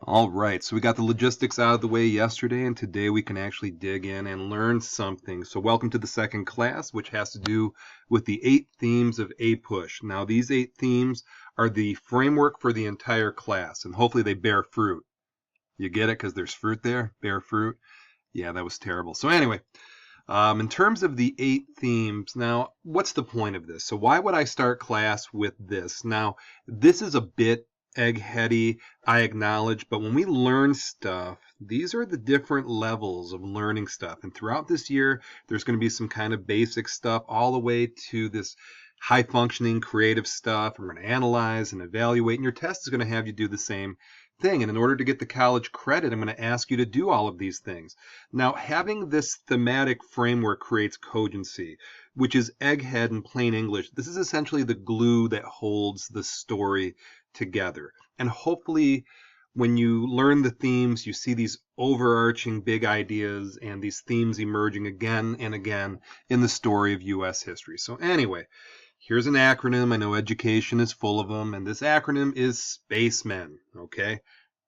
All right, so we got the logistics out of the way yesterday, and today we can actually dig in and learn something. So welcome to the second class, which has to do with the 8 themes of APUSH. Now, these 8 themes are the framework for the entire class, and hopefully they bear fruit. You get it because there's fruit there? Bear fruit? Yeah, that was terrible. So anyway, in terms of the 8 themes, now, what's the point of this? So why would I start class with this? Now, this is a bit egg-heady, I acknowledge, but when we learn stuff, these are the different levels of learning stuff. And throughout this year, there's going to be some kind of basic stuff all the way to this high-functioning creative stuff. We're going to analyze and evaluate, and your test is going to have you do the same thing. And in order to get the college credit, I'm going to ask you to do all of these things. Now, having this thematic framework creates cogency, which is egghead in plain English. This is essentially the glue that holds the story together. And hopefully, when you learn the themes, you see these overarching big ideas and these themes emerging again and again in the story of U.S. history. So anyway, here's an acronym. I know education is full of them, and this acronym is Spacemen, okay?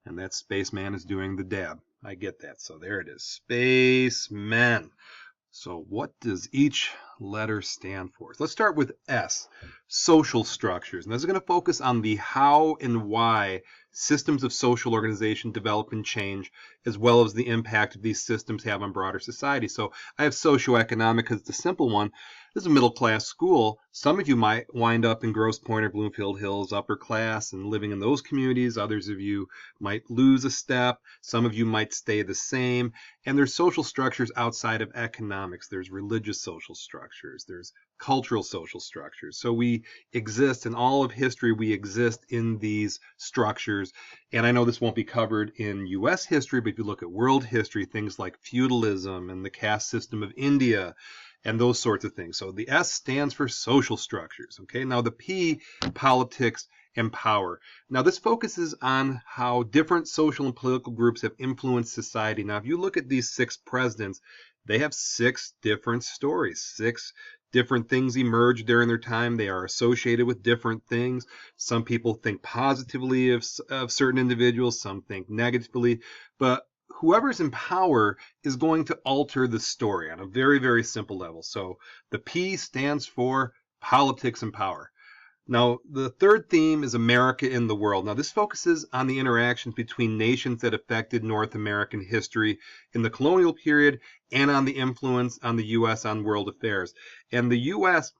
And that Spaceman is doing the dab. I get that. So there it is, Spacemen. So what does each letter stand for? So let's start with S, social structures. And this is going to focus on the how and why systems of social organization develop and change, as well as the impact these systems have on broader society. So I have socioeconomic because it's a simple one. This is a middle-class school. Some of you might wind up in Grosse Pointe or Bloomfield Hills, upper class, and living in those communities. Others of you might lose a step. Some of you might stay the same. And there's social structures outside of economics. There's religious social structures. There's cultural social structures. So we exist in all of history. We exist in these structures. And I know this won't be covered in U.S. history, but if you look at world history, things like feudalism and the caste system of India, and those sorts of things. So the S stands for social structures. Okay. Now the P, politics and power. Now this focuses on how different social and political groups have influenced society. Now if you look at these 6 presidents, they have 6 different stories, 6 different things emerged during their time. They are associated with different things. Some people think positively of certain individuals, some think negatively, but whoever's in power is going to alter the story on a very, very simple level. So the P stands for politics and power. Now, the third theme is America in the world. Now, this focuses on the interactions between nations that affected North American history in the colonial period and on the influence on the U.S. on world affairs. And the U.S.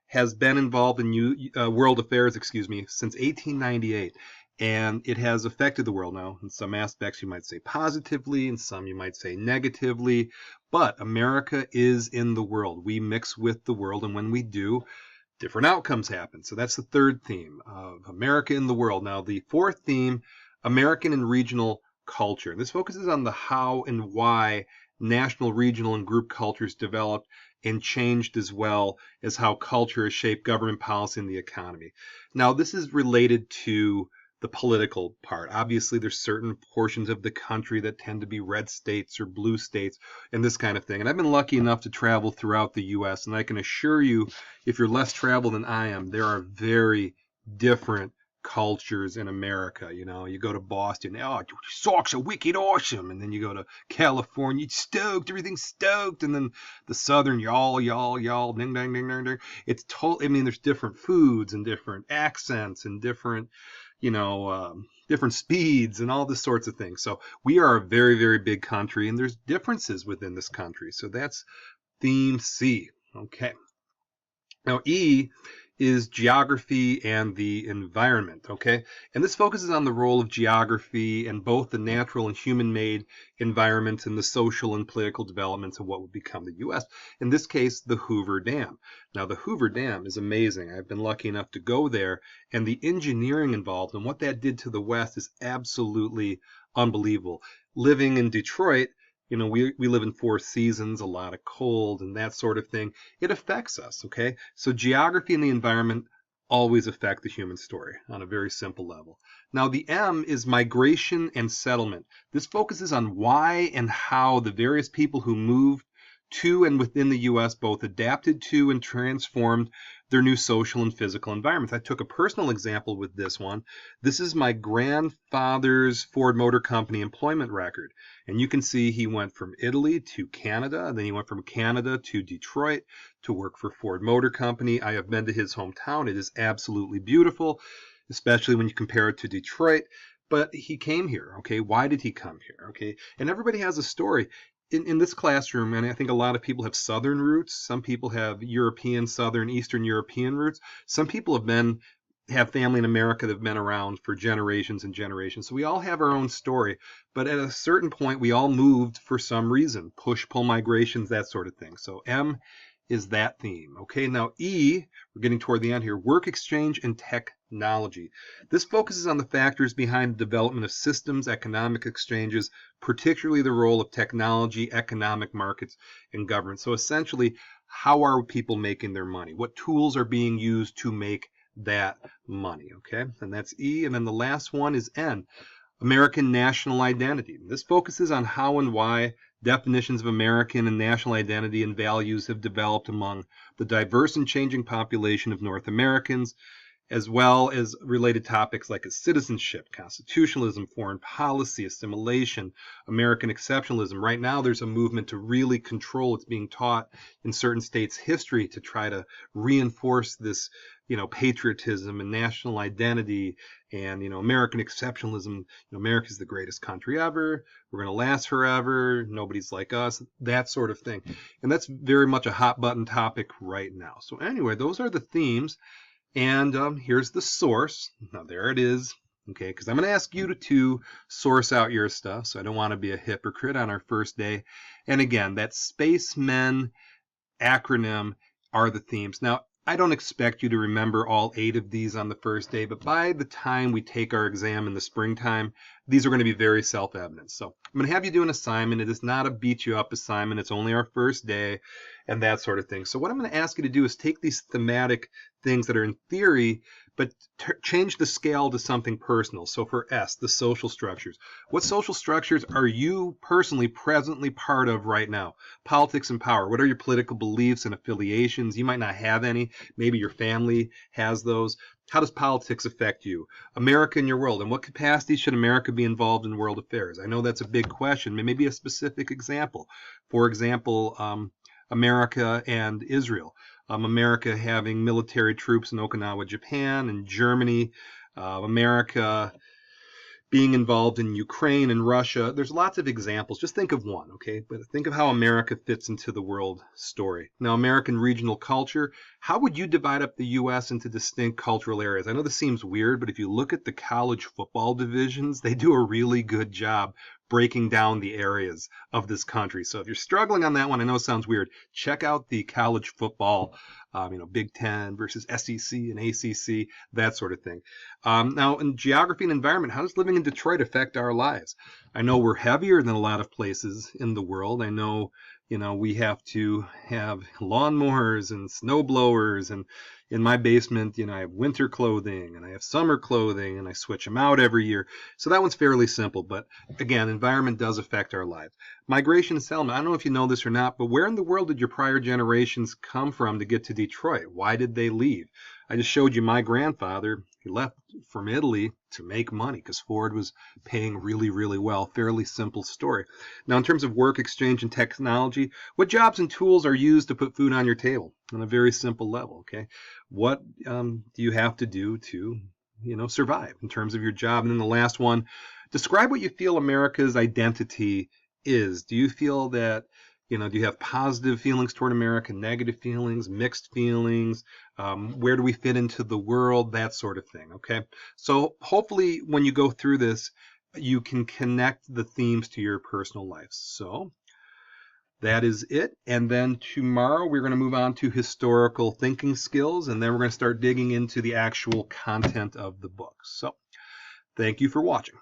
has been involved in world affairs, since 1898. And it has affected the world now. In some aspects, you might say positively, in some you might say negatively. But America is in the world. We mix with the world, and when we do, different outcomes happen. So that's the third theme of America in the world. Now, the fourth theme, American and regional culture. This focuses on the how and why national, regional, and group cultures developed and changed, as well as how culture has shaped government policy and the economy. Now, this is related to the political part. Obviously, there's certain portions of the country that tend to be red states or blue states and this kind of thing. And I've been lucky enough to travel throughout the U.S. And I can assure you, if you're less traveled than I am, there are very different cultures in America. You know, you go to Boston, oh, socks are wicked awesome. And then you go to California, it's stoked, everything's stoked. And then the Southern, y'all, ding, ding, ding, ding, ding. It's totally, I mean, there's different foods and different accents and different, different speeds and all this sorts of things. So we are a very, very big country, and there's differences within this country. So that's theme C. Okay. Now E is geography and the environment, okay? And this focuses on the role of geography and both the natural and human-made environments and the social and political developments of what would become the U.S. In this case, the Hoover Dam. Now, the Hoover Dam is amazing. I've been lucky enough to go there, and the engineering involved and what that did to the West is absolutely unbelievable. Living in Detroit, we live in 4 seasons, a lot of cold and that sort of thing. It affects us, okay? So geography and the environment always affect the human story on a very simple level. Now, the M is migration and settlement. This focuses on why and how the various people who moved to and within the U.S. both adapted to and transformed their new social and physical environments. I took a personal example with this one. This is my grandfather's Ford Motor Company employment record. And you can see he went from Italy to Canada, and then he went from Canada to Detroit to work for Ford Motor Company. I have been to his hometown. It is absolutely beautiful, especially when you compare it to Detroit. But he came here, okay? Why did he come here, okay? And everybody has a story. In this classroom, and I think a lot of people have Southern roots. Some people have European, Southern, Eastern European roots. Some people have family in America that have been around for generations and generations. So we all have our own story. But at a certain point, we all moved for some reason. Push, pull migrations, that sort of thing. So M is that theme. Okay, now E, we're getting toward the end here, work exchange and technology. This focuses on the factors behind the development of systems, economic exchanges, particularly the role of technology, economic markets, and government. So essentially, how are people making their money? What tools are being used to make that money? Okay, and that's E. And then the last one is N, American national identity. This focuses on how and why definitions of American and national identity and values have developed among the diverse and changing population of North Americans, as well as related topics like citizenship, constitutionalism, foreign policy, assimilation, American exceptionalism. Right now, there's a movement to really control. It's being taught in certain states' history to try to reinforce this, patriotism and national identity and, American exceptionalism. America's the greatest country ever. We're going to last forever. Nobody's like us, that sort of thing. And that's very much a hot button topic right now. So anyway, those are the themes. And here's the source. Now, there it is. Okay, because I'm going to ask you to source out your stuff. So I don't want to be a hypocrite on our first day. And again, that Spacemen acronym are the themes. Now, I don't expect you to remember all 8 of these on the first day, but by the time we take our exam in the springtime, these are going to be very self-evident. So I'm going to have you do an assignment. It is not a beat you up assignment. It's only our first day and that sort of thing. So what I'm going to ask you to do is take these thematic things that are in theory, but change the scale to something personal. So for S, the social structures. What social structures are you personally presently part of right now? Politics and power. What are your political beliefs and affiliations? You might not have any. Maybe your family has those. How does politics affect you? America in your world. In what capacity should America be involved in world affairs? I know that's a big question. Maybe a specific example. For example, America and Israel. America having military troops in Okinawa, Japan, and Germany. America being involved in Ukraine and Russia. There's lots of examples. Just think of one, okay? But think of how America fits into the world story. Now, American regional culture. How would you divide up the U.S. into distinct cultural areas? I know this seems weird, but if you look at the college football divisions, they do a really good job breaking down the areas of this country. So if you're struggling on that one, I know it sounds weird, check out the college football, Big Ten versus SEC and ACC, that sort of thing. Now, in geography and environment, how does living in Detroit affect our lives? I know we're heavier than a lot of places in the world. I know, we have to have lawnmowers and snow blowers, and in my basement, I have winter clothing and I have summer clothing and I switch them out every year. So that one's fairly simple, but again, environment does affect our lives. Migration and settlement. I don't know if you know this or not, but where in the world did your prior generations come from to get to Detroit? Why did they leave? I just showed you my grandfather. He left from Italy to make money because Ford was paying really, really well. Fairly simple story. Now, in terms of work exchange and technology, what jobs and tools are used to put food on your table? On a very simple level, okay? What do you have to do to, survive in terms of your job? And then the last one, describe what you feel America's identity is. Do you feel that, do you have positive feelings toward America, negative feelings, mixed feelings? Where do we fit into the world? That sort of thing, okay? So hopefully when you go through this, you can connect the themes to your personal life. So that is it. And then tomorrow we're going to move on to historical thinking skills, and then we're going to start digging into the actual content of the book. So thank you for watching.